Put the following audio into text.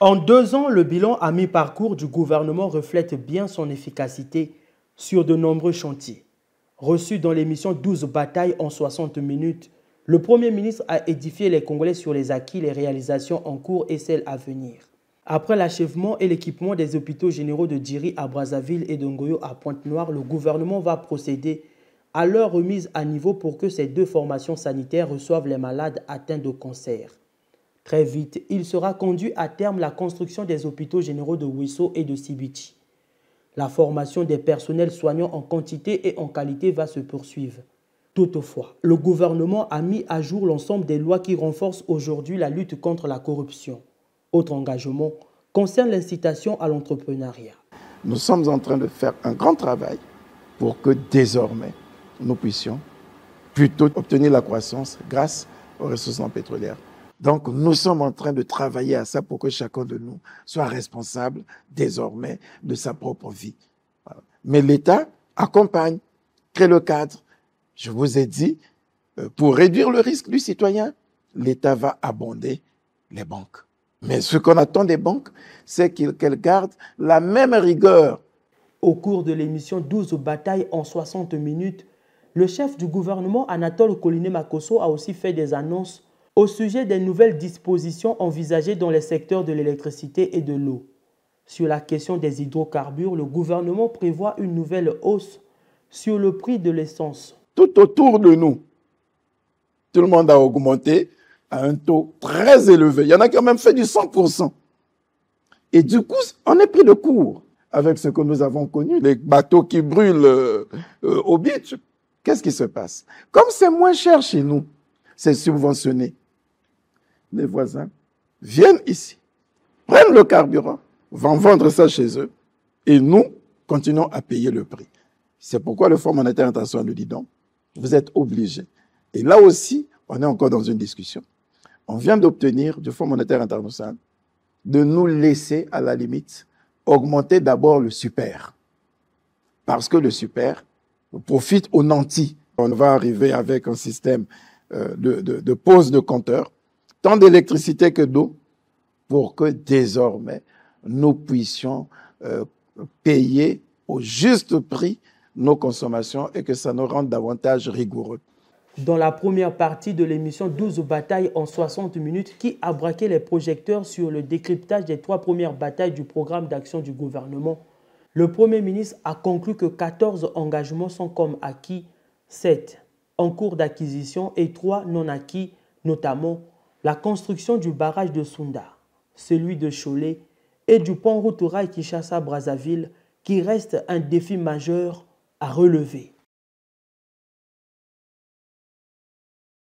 En 2 ans, le bilan à mi-parcours du gouvernement reflète bien son efficacité sur de nombreux chantiers. Reçu dans l'émission 12 batailles en 60 minutes, le Premier ministre a édifié les Congolais sur les acquis, les réalisations en cours et celles à venir. Après l'achèvement et l'équipement des hôpitaux généraux de Djiri à Brazzaville et de Ngoyo à Pointe-Noire, le gouvernement va procéder à leur remise à niveau pour que ces 2 formations sanitaires reçoivent les malades atteints de cancer. Très vite, il sera conduit à terme la construction des hôpitaux généraux de Wisso et de Sibichi. La formation des personnels soignants en quantité et en qualité va se poursuivre. Toutefois, le gouvernement a mis à jour l'ensemble des lois qui renforcent aujourd'hui la lutte contre la corruption. Autre engagement concerne l'incitation à l'entrepreneuriat. Nous sommes en train de faire un grand travail pour que désormais nous puissions plutôt obtenir la croissance grâce aux ressources pétrolières. Donc nous sommes en train de travailler à ça pour que chacun de nous soit responsable désormais de sa propre vie. Mais l'État accompagne, crée le cadre. Je vous ai dit, pour réduire le risque du citoyen, l'État va abonder les banques. Mais ce qu'on attend des banques, c'est qu'elles gardent la même rigueur. Au cours de l'émission 12 batailles en 60 minutes, le chef du gouvernement Anatole Koliné-Makosso a aussi fait des annonces au sujet des nouvelles dispositions envisagées dans les secteurs de l'électricité et de l'eau. Sur la question des hydrocarbures, le gouvernement prévoit une nouvelle hausse sur le prix de l'essence. Tout autour de nous, tout le monde a augmenté à un taux très élevé. Il y en a qui ont même fait du 100%. Et du coup, on est pris de court avec ce que nous avons connu, les bateaux qui brûlent au beach. Qu'est-ce qui se passe? Comme c'est moins cher chez nous, c'est subventionné. Les voisins viennent ici, prennent le carburant, vont vendre ça chez eux, et nous continuons à payer le prix. C'est pourquoi le Fonds monétaire international nous dit donc, vous êtes obligés. Et là aussi, on est encore dans une discussion. On vient d'obtenir du Fonds monétaire international de nous laisser, à la limite, augmenter d'abord le super. Parce que le super profite aux nantis. On va arriver avec un système de pose de compteurs, tant d'électricité que d'eau, pour que désormais, nous puissions payer au juste prix nos consommations et que ça nous rende davantage rigoureux. Dans la première partie de l'émission 12 batailles en 60 minutes qui a braqué les projecteurs sur le décryptage des 3 premières batailles du programme d'action du gouvernement, le Premier ministre a conclu que 14 engagements sont comme acquis, 7 en cours d'acquisition et 3 non acquis, notamment la construction du barrage de Sunda, celui de Cholet et du pont route rail Kinshasa-Brazzaville qui reste un défi majeur à relever.